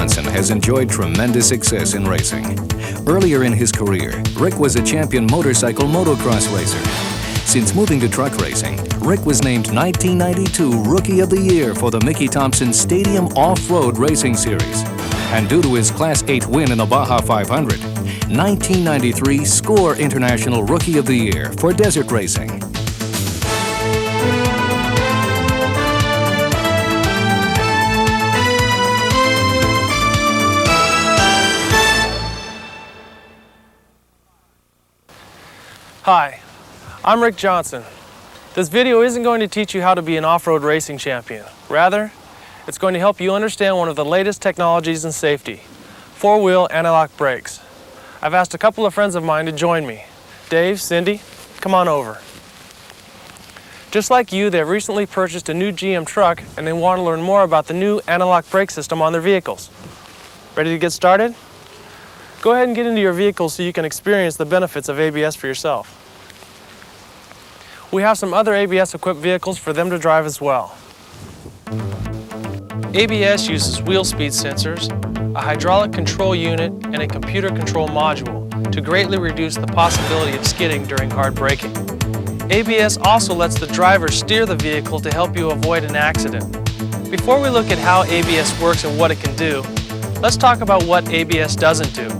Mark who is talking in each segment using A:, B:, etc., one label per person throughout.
A: Johnson has enjoyed tremendous success in racing. Earlier in his career, Rick was a champion motorcycle motocross racer. Since moving to truck racing, Rick was named 1992 Rookie of the Year for the Mickey Thompson Stadium Off-Road Racing Series. And due to his Class 8 win in the Baja 500, 1993 Score International Rookie of the Year for desert racing.
B: Hi, I'm Rick Johnson. This video isn't going to teach you how to be an off-road racing champion. Rather, it's going to help you understand one of the latest technologies in safety, four-wheel anti-lock brakes. I've asked a couple of friends of mine to join me. Dave, Cindy, come on over. Just like you, they've recently purchased a new GM truck and they want to learn more about the new anti-lock brake system on their vehicles. Ready to get started? Go ahead and get into your vehicle so you can experience the benefits of ABS for yourself. We have some other ABS-equipped vehicles for them to drive as well. ABS uses wheel speed sensors, a hydraulic control unit, and a computer control module to greatly reduce the possibility of skidding during hard braking. ABS also lets the driver steer the vehicle to help you avoid an accident. Before we look at how ABS works and what it can do, let's talk about what ABS doesn't do.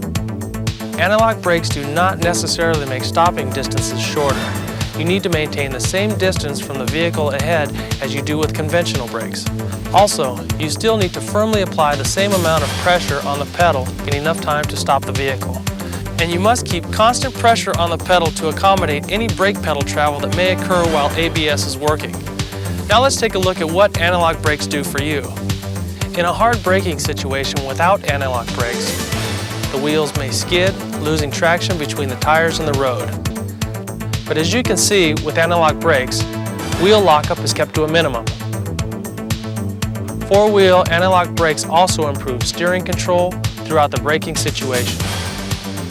B: Anti-lock brakes do not necessarily make stopping distances shorter. You need to maintain the same distance from the vehicle ahead as you do with conventional brakes. Also, you still need to firmly apply the same amount of pressure on the pedal in enough time to stop the vehicle. And you must keep constant pressure on the pedal to accommodate any brake pedal travel that may occur while ABS is working. Now let's take a look at what anti-lock brakes do for you. In a hard braking situation without anti-lock brakes, the wheels may skid, losing traction between the tires and the road. But as you can see, with anti-lock brakes, wheel lockup is kept to a minimum. Four-wheel anti-lock brakes also improve steering control throughout the braking situation.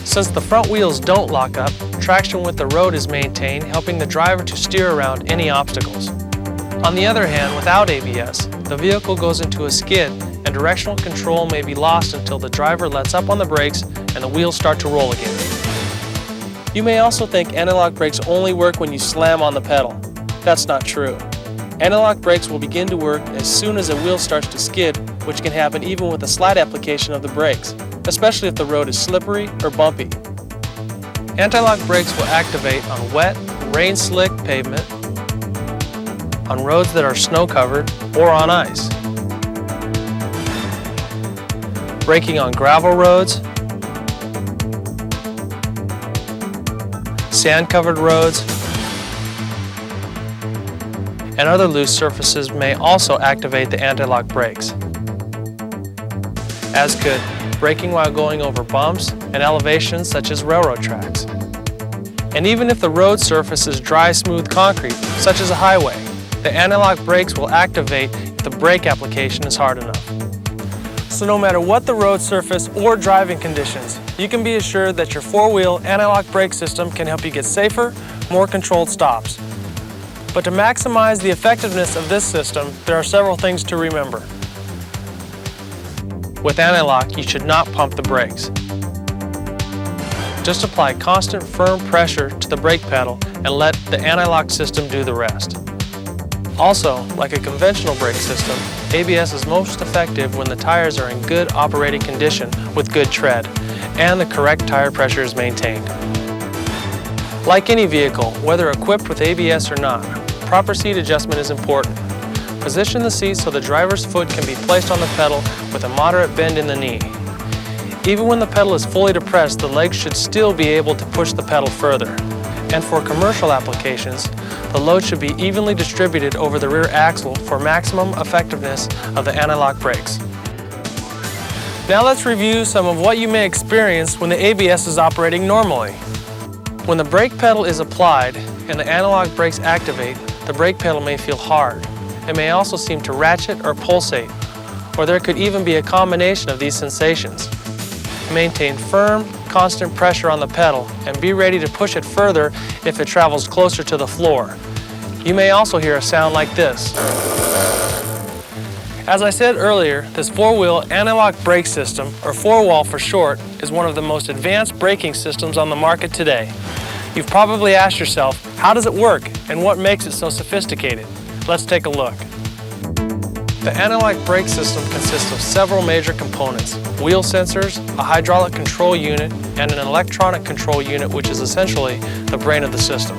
B: Since the front wheels don't lock up, traction with the road is maintained, helping the driver to steer around any obstacles. On the other hand, without ABS, the vehicle goes into a skid and directional control may be lost until the driver lets up on the brakes and the wheels start to roll again. You may also think anti-lock brakes only work when you slam on the pedal. That's not true. Anti-lock brakes will begin to work as soon as a wheel starts to skid, which can happen even with a slight application of the brakes, especially if the road is slippery or bumpy. Anti-lock brakes will activate on wet, rain-slick pavement, on roads that are snow-covered, or on ice. Braking on gravel roads, sand-covered roads, and other loose surfaces may also activate the anti-lock brakes. As could braking while going over bumps and elevations such as railroad tracks. And even if the road surface is dry, smooth concrete, such as a highway, the anti-lock brakes will activate if the brake application is hard enough. So no matter what the road surface or driving conditions, you can be assured that your four-wheel anti-lock brake system can help you get safer, more controlled stops. But to maximize the effectiveness of this system, there are several things to remember. With anti-lock, you should not pump the brakes. Just apply constant, firm pressure to the brake pedal and let the anti-lock system do the rest. Also, like a conventional brake system, ABS is most effective when the tires are in good operating condition with good tread, and the correct tire pressure is maintained. Like any vehicle, whether equipped with ABS or not, proper seat adjustment is important. Position the seat so the driver's foot can be placed on the pedal with a moderate bend in the knee. Even when the pedal is fully depressed, the legs should still be able to push the pedal further. And for commercial applications, the load should be evenly distributed over the rear axle for maximum effectiveness of the anti-lock brakes. Now let's review some of what you may experience when the ABS is operating normally. When the brake pedal is applied and the anti-lock brakes activate, the brake pedal may feel hard. It may also seem to ratchet or pulsate, or there could even be a combination of these sensations. Maintain firm, constant pressure on the pedal and be ready to push it further if it travels closer to the floor. You may also hear a sound like this. As I said earlier, this four-wheel anti-lock brake system, or four-wall for short, is one of the most advanced braking systems on the market today. You've probably asked yourself, how does it work and what makes it so sophisticated? Let's take a look. The anti-lock brake system consists of several major components: wheel sensors, a hydraulic control unit, and an electronic control unit, which is essentially the brain of the system.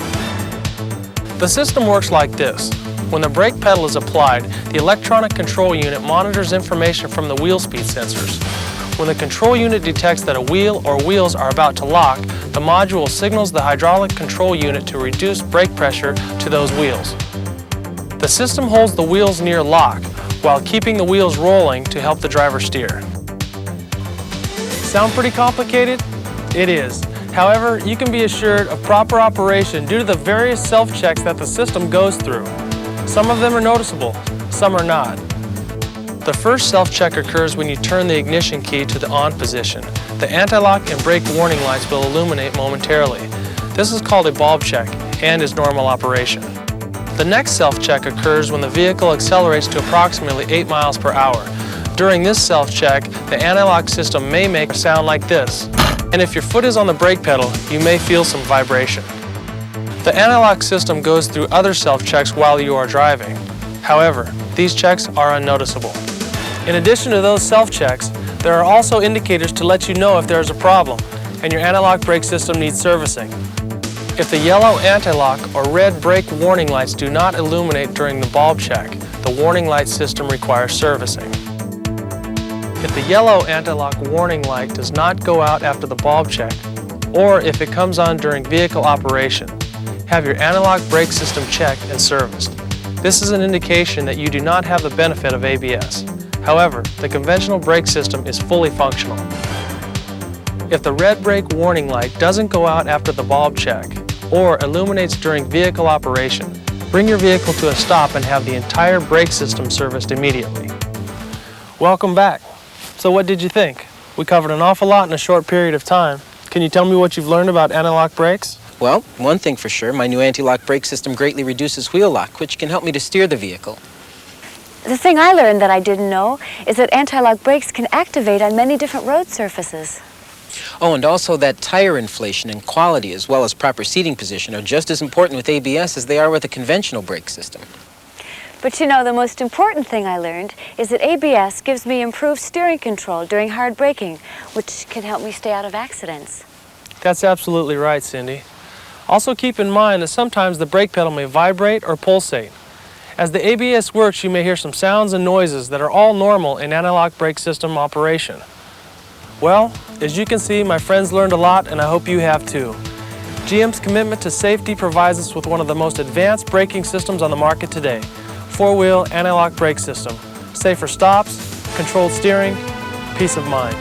B: The system works like this. When the brake pedal is applied, the electronic control unit monitors information from the wheel speed sensors. When the control unit detects that a wheel or wheels are about to lock, the module signals the hydraulic control unit to reduce brake pressure to those wheels. The system holds the wheels near lock while keeping the wheels rolling to help the driver steer. Sound pretty complicated? It is. However, you can be assured of proper operation due to the various self-checks that the system goes through. Some of them are noticeable, some are not. The first self-check occurs when you turn the ignition key to the on position. The anti-lock and brake warning lights will illuminate momentarily. This is called a bulb check and is normal operation. The next self-check occurs when the vehicle accelerates to approximately 8 miles per hour. During this self-check, the anti-lock system may make a sound like this. And if your foot is on the brake pedal, you may feel some vibration. The anti-lock system goes through other self-checks while you are driving. However, these checks are unnoticeable. In addition to those self-checks, there are also indicators to let you know if there is a problem and your anti-lock brake system needs servicing. If the yellow anti-lock or red brake warning lights do not illuminate during the bulb check, the warning light system requires servicing. If the yellow anti-lock warning light does not go out after the bulb check, or if it comes on during vehicle operation, have your anti-lock brake system checked and serviced. This is an indication that you do not have the benefit of ABS. However, the conventional brake system is fully functional. If the red brake warning light doesn't go out after the bulb check or illuminates during vehicle operation, bring your vehicle to a stop and have the entire brake system serviced immediately. Welcome back. So what did you think? We covered an awful lot in a short period of time. Can you tell me what you've learned about anti-lock brakes?
C: Well, one thing for sure, my new anti-lock brake system greatly reduces wheel lock, which can help me to steer the vehicle.
D: The thing I learned that I didn't know is that anti-lock brakes can activate on many different road surfaces.
C: Oh, and also that tire inflation and quality as well as proper seating position are just as important with ABS as they are with a conventional brake system.
D: But you know, the most important thing I learned is that ABS gives me improved steering control during hard braking, which can help me stay out of accidents.
B: That's absolutely right, Cindy. Also keep in mind that sometimes the brake pedal may vibrate or pulsate. As the ABS works, you may hear some sounds and noises that are all normal in anti-lock brake system operation. Well, as you can see, my friends learned a lot, and I hope you have too. GM's commitment to safety provides us with one of the most advanced braking systems on the market today. Four-wheel anti-lock brake system. Safer stops, controlled steering, peace of mind.